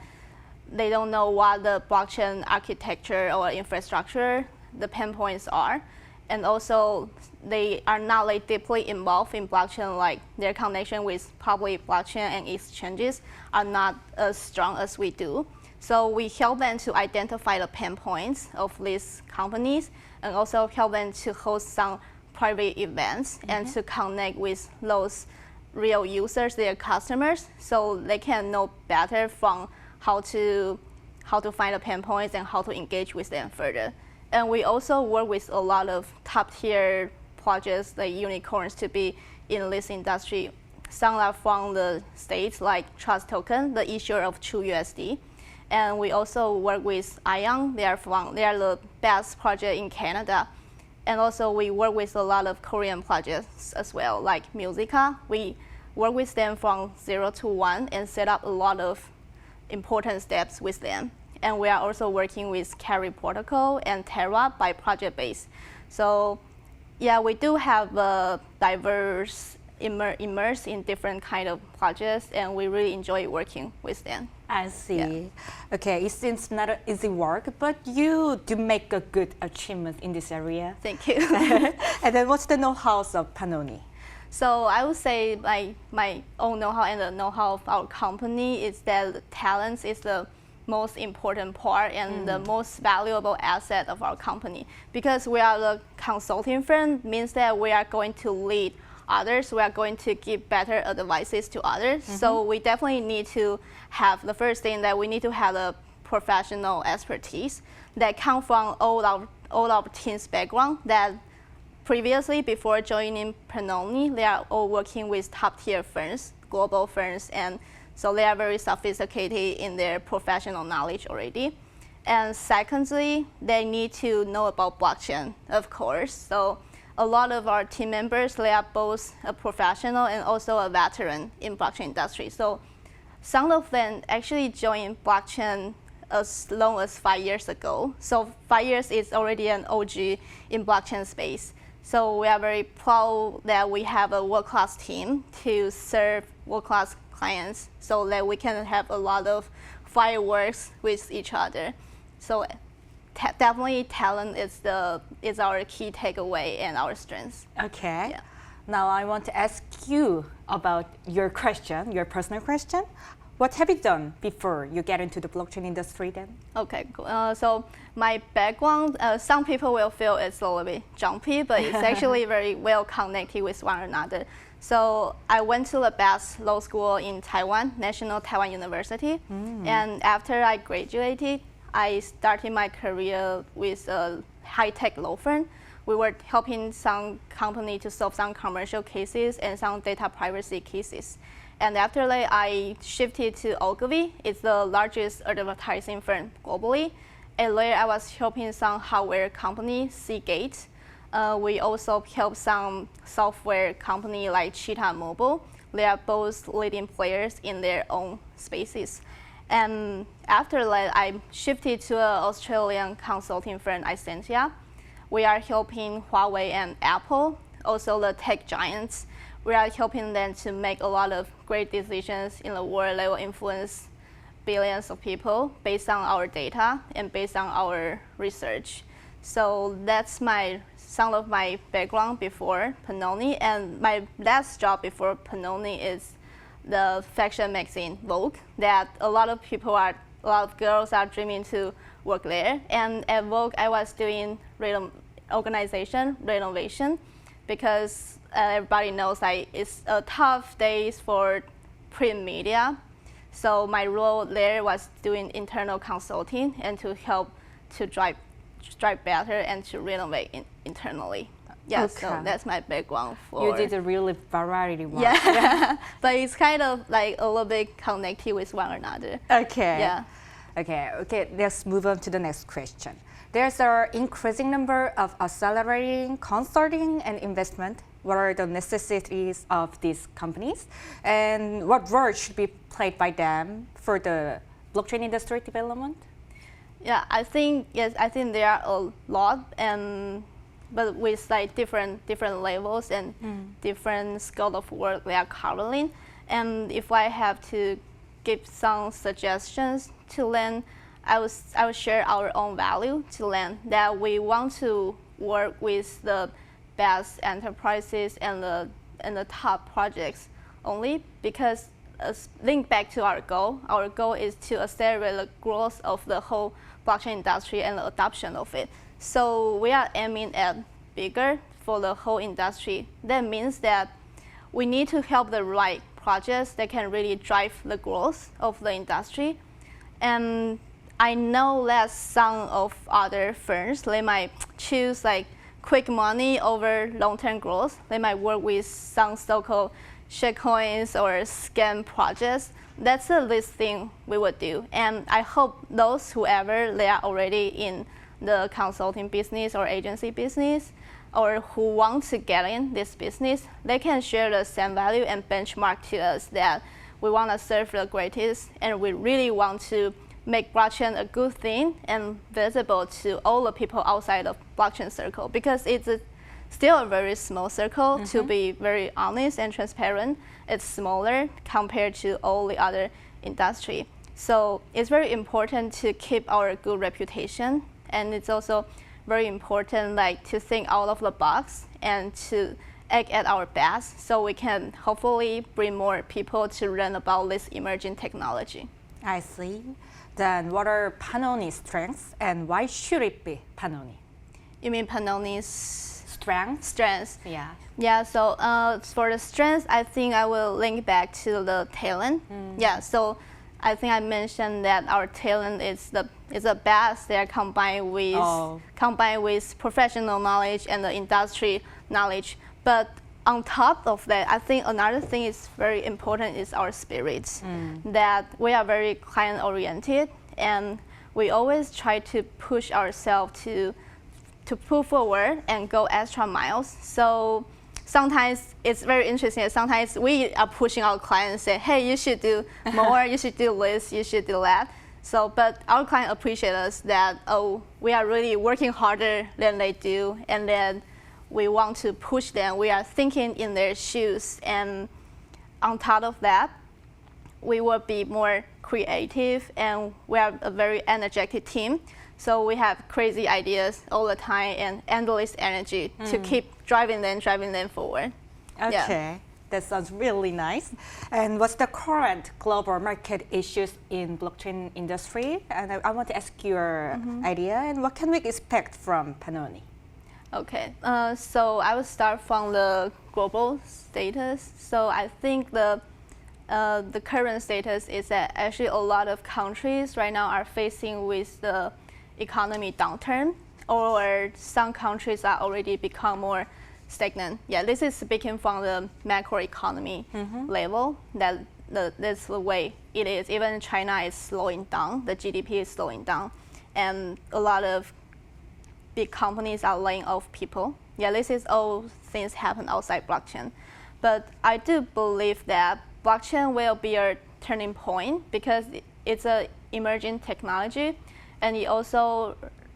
Speaker 6: they don't know what the blockchain architecture or infrastructure the pain points are. And also, they are not like deeply involved in blockchain, like their connection with public blockchain and exchanges are not as strong as we do. So we help them to identify the pain points of these companies, and also help them to host some private events and to connect with those real users, their customers, so they can know better from how to find the pain points and how to engage with them further. And we also work with a lot of top-tier projects, like unicorns, to be in this industry. Some are from the States, like Trust Token, the issuer of TrueUSD. And we also work with Ion. They are the best project in Canada. And also we work with a lot of Korean projects as well, like Musica. We work with them from 0 to 1 and set up a lot of important steps with them. And we are also working with Carry Protocol and Terra by project base. So yeah, we do have a diverse immersed in different kind of projects, and we really enjoy working with them.
Speaker 7: I see.
Speaker 6: Yeah.
Speaker 7: Okay, it seems not an easy work, but you do make a good achievement in this area.
Speaker 6: Thank you.
Speaker 7: And then what's the know-how of Pannoni?
Speaker 6: So I would say my own know-how and the know-how of our company is that talent is the most important part and the most valuable asset of our company. Because we are the consulting firm, means that we are going to lead others, we are going to give better advices to others. So we definitely need to have the first thing that we need to have a professional expertise that come from all our team's background that previously, before joining Pannoni, they are all working with top-tier firms, global firms, and so they are very sophisticated in their professional knowledge already. And secondly, they need to know about blockchain, of course. So a lot of our team members, they are both a professional and also a veteran in blockchain industry. So some of them actually joined blockchain as long as 5 years ago. So 5 years is already an OG in blockchain space. So we are very proud that we have a world-class team to serve world-class clients so that we can have a lot of fireworks with each other. So definitely talent is our key takeaway and our strength.
Speaker 7: Okay.
Speaker 6: Yeah.
Speaker 7: Now I want to ask you about your question, your personal question. What have you done before you get into the blockchain industry then?
Speaker 6: Okay, cool. So my background, some people will feel it's a little bit jumpy, but it's actually very well connected with one another. So I went to the best law school in Taiwan, National Taiwan University. And after I graduated, I started my career with a high-tech law firm. We were helping some company to solve some commercial cases and some data privacy cases. And after that, I shifted to Ogilvy. It's the largest advertising firm globally. And later, I was helping some hardware company, Seagate. We also help some software company like Cheetah Mobile. They are both leading players in their own spaces. And after that, I shifted to an Australian consulting firm, Isentia. We are helping Huawei and Apple, also the tech giants. We are helping them to make a lot of great decisions in the world that will influence billions of people based on our data and based on our research. So that's some of my background before Pannoni. And my last job before Pannoni is the fashion magazine Vogue, that a lot of girls are dreaming to work there. And at Vogue, I was doing organization renovation because everybody knows like it's a tough days for print media. So my role there was doing internal consulting and to help to drive better and to renovate internally. Yeah,
Speaker 7: Okay.
Speaker 6: so that's my background for.
Speaker 7: You did a really variety one.
Speaker 6: Yeah, but it's kind of like a little bit connected with one another.
Speaker 7: Okay.
Speaker 6: Yeah.
Speaker 7: Okay, let's move on to the next question. There's an increasing number of accelerating consulting and investment. What are the necessities of these companies? And what role should be played by them for the blockchain industry development?
Speaker 6: Yeah, I think there are a lot, but with like different levels and different scope of work they are covering. And if I have to give some suggestions to them, I will share our own value to them that we want to work with the best enterprises and the top projects only because link back to our goal. Our goal is to accelerate the growth of the whole blockchain industry and the adoption of it. So we are aiming at bigger for the whole industry. That means that we need to help the right projects that can really drive the growth of the industry. And I know that some of other firms, they might choose like quick money over long-term growth. They might work with some so-called shitcoins or scam projects. That's the least thing we would do. And I hope those whoever they are already in the consulting business or agency business or who want to get in this business, they can share the same value and benchmark to us that we want to serve the greatest and we really want to make blockchain a good thing and visible to all the people outside of blockchain circle because it's still a very small circle to be very honest and transparent. It's smaller compared to all the other industry. So it's very important to keep our good reputation and it's also very important like to think out of the box and to act at our best so we can hopefully bring more people to learn about this emerging technology.
Speaker 7: I see. Then what are Pannoni's strengths and why should it be Pannoni?
Speaker 6: You mean Pannoni's
Speaker 7: strengths.
Speaker 6: strengths.
Speaker 7: Yeah.
Speaker 6: Yeah, so for the strengths, I think I will link back to the talent. Yeah, so I think I mentioned that our talent is the best. They are combined with professional knowledge and the industry knowledge. But on top of that, I think another thing is very important is our spirits. That we are very client oriented, and we always try to push ourselves to pull forward and go extra miles. So sometimes it's very interesting. Sometimes we are pushing our clients, say, "Hey, you should do more. You should do this. You should do that." So, but our client appreciate us that we are really working harder than they do, and then we want to push them. We are thinking in their shoes, and on top of that, we will be more creative, and we are a very energetic team. So we have crazy ideas all the time and endless energy to keep driving them forward.
Speaker 7: Okay. That sounds really nice. And what's the current global market issues in blockchain industry? And I want to ask your idea, and what can we expect from Pannoni?
Speaker 6: Okay, so I will start from the global status. So I think the current status is that actually a lot of countries right now are facing with the economy downturn, or some countries are already become more stagnant. Yeah, this is speaking from the macroeconomy level. That's the way it is. Even China is slowing down. The GDP is slowing down, and a lot of big companies are laying off people. Yeah, this is all things happen outside blockchain. But I do believe that blockchain will be a turning point because it's an emerging technology, and it also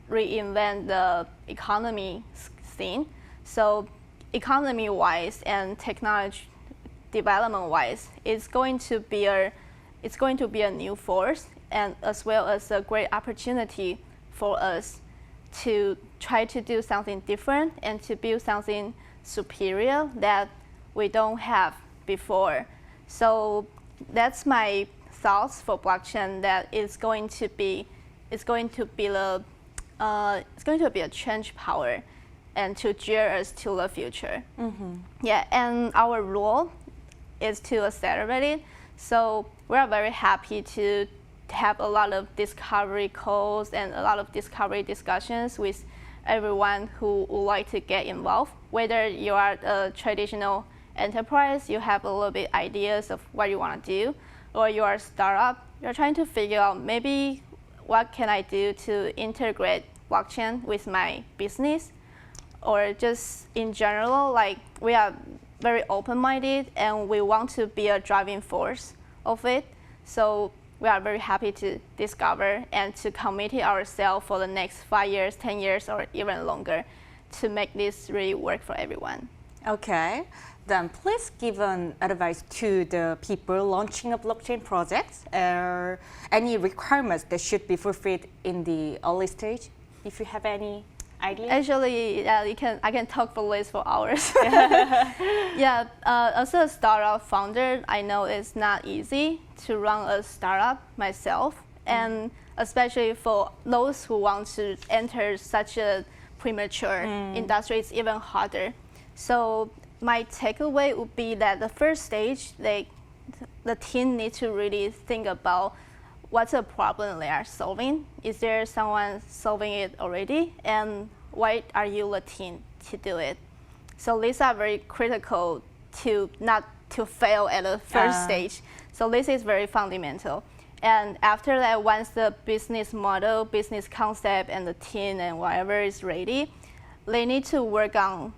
Speaker 6: reinvent the economy scene. So economy-wise and technology development-wise, it's going to be a new force, and as well as a great opportunity for us to try to do something different and to build something superior that we don't have before. So that's my thoughts for blockchain. That it's going to be a change power, and to steer us to the future. Yeah, and our role is to accelerate it. So we are very happy to have a lot of discovery calls and a lot of discovery discussions with everyone who would like to get involved. Whether you are a traditional enterprise, you have a little bit ideas of what you want to do, or you are a startup, you're trying to figure out maybe what can I do to integrate blockchain with my business, or just in general, like we are very open-minded and we want to be a driving force of it. So we are very happy to discover and to commit ourselves for the next 5 years, 10 years, or even longer to make this really work for everyone.
Speaker 7: Okay. Then please give an advice to the people launching a blockchain project, or any requirements that should be fulfilled in the early stage, if you have any idea.
Speaker 6: Actually, yeah, I can talk for this for hours. Yeah, as a startup founder, I know it's not easy to run a startup myself, and especially for those who want to enter such a premature industry, it's even harder. So my takeaway would be that the first stage, the team needs to really think about what's the problem they are solving. Is there someone solving it already? And why are you the team to do it? So these are very critical to not to fail at the first stage. So this is very fundamental. And after that, once the business model, business concept, and the team and whatever is ready, they need to work on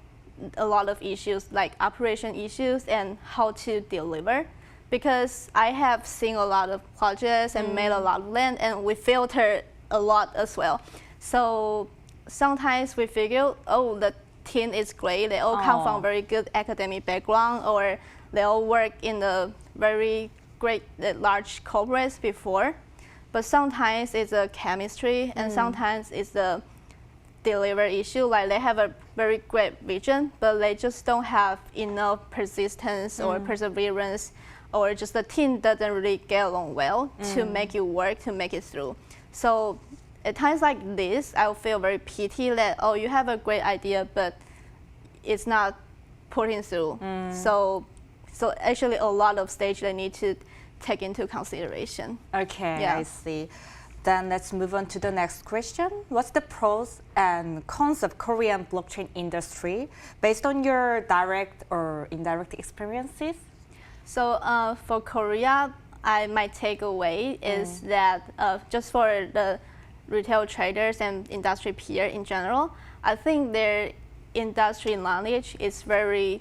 Speaker 6: a lot of issues like operation issues and how to deliver. Because I have seen a lot of projects and made a lot of land, and we filter a lot as well. So sometimes we figure, the team is great. They all come from very good academic background, or they all work in the very great large corporates before. But sometimes it's a chemistry, and sometimes it's a delivery issue. Like they have a very great vision, but they just don't have enough persistence or perseverance, or just the team doesn't really get along well to make it work, to make it through. So at times like this, I will feel very pity that, you have a great idea, but it's not putting through. So actually a lot of stage they need to take into consideration.
Speaker 7: Okay,
Speaker 6: Yeah.
Speaker 7: I see. Then let's move on to the next question. What's the pros and cons of Korean blockchain industry based on your direct or indirect experiences?
Speaker 6: So for Korea, my takeaway is that just for the retail traders and industry peer in general, I think their industry knowledge is very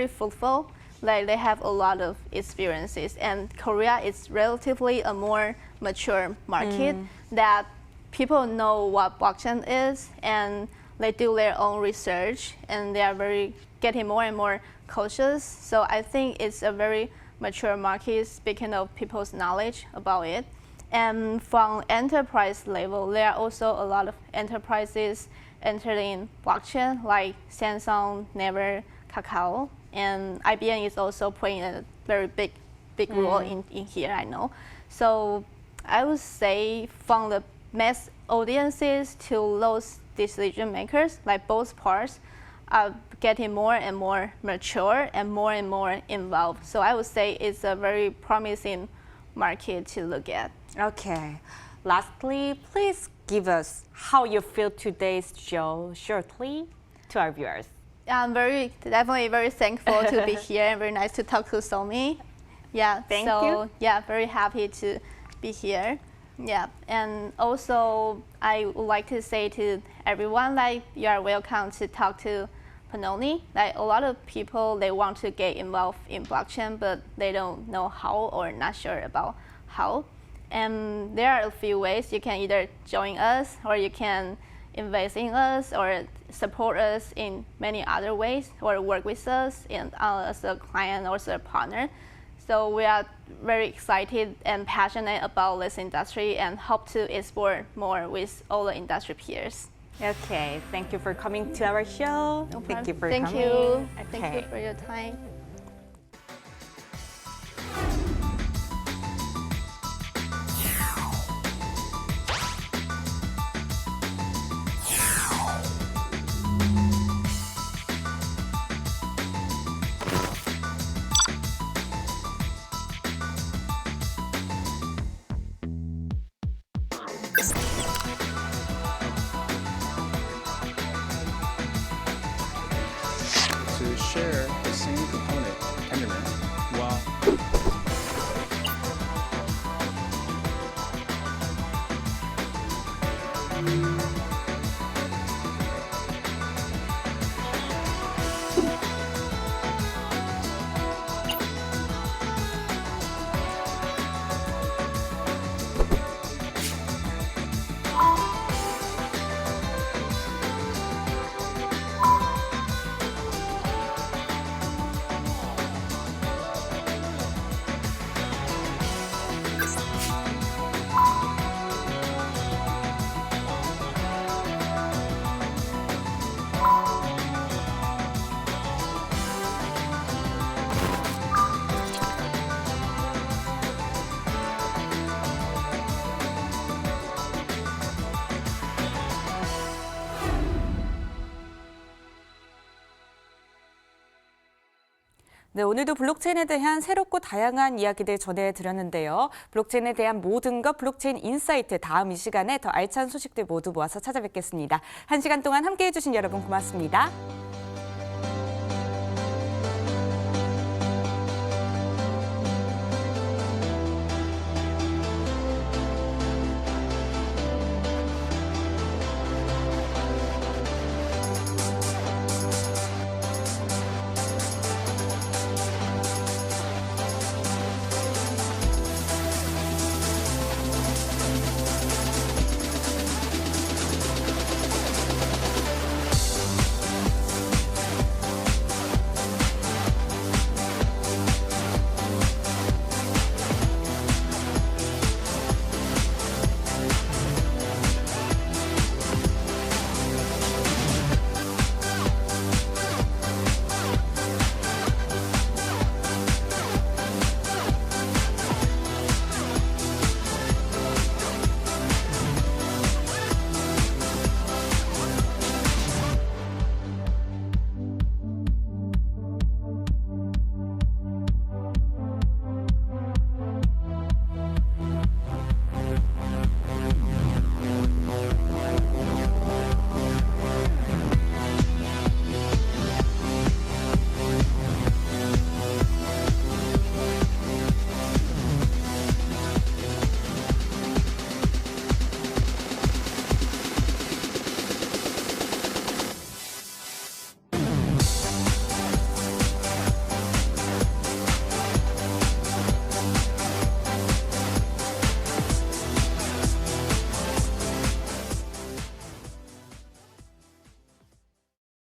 Speaker 6: fruitful. Like they have a lot of experiences, and Korea is relatively a more mature market that people know what blockchain is, and they do their own research, and they are getting more and more cautious. So I think it's a very mature market, speaking of people's knowledge about it. And from enterprise level, there are also a lot of enterprises entering blockchain, like Samsung, Naver, Kakao, and IBM is also playing a very big role in here, I know. So I would say from the mass audiences to those decision makers, like both parts are getting more and more mature and more involved. So I would say it's a very promising market to look at.
Speaker 7: Okay. Lastly, please give us how you feel today's show shortly to our viewers.
Speaker 6: I'm definitely very thankful to be here and very nice to talk to Somi. Yeah,
Speaker 7: Thank
Speaker 6: so,
Speaker 7: you.
Speaker 6: Yeah, very happy to be here. Yeah, and also I would like to say to everyone, like, you are welcome to talk to Panoni. Like, a lot of people, they want to get involved in blockchain, but they don't know how or not sure about how. And there are a few ways. You can either join us, or you can invest in us, or support us in many other ways, or work with us as a client or as a partner. So we are very excited and passionate about this industry and hope to explore more with all the industry peers.
Speaker 7: Okay, thank you for coming to our show. Thank you for
Speaker 6: Thank
Speaker 7: coming.
Speaker 6: you.
Speaker 7: Okay.
Speaker 6: Thank you for your time.
Speaker 8: to share the same component internet while
Speaker 1: 네, 오늘도 블록체인에 대한 새롭고 다양한 이야기들 전해드렸는데요. 블록체인에 대한 모든 것 블록체인 인사이트 다음 이 시간에 더 알찬 소식들 모두 모아서 찾아뵙겠습니다. 1시간 동안 함께해 주신 여러분 고맙습니다.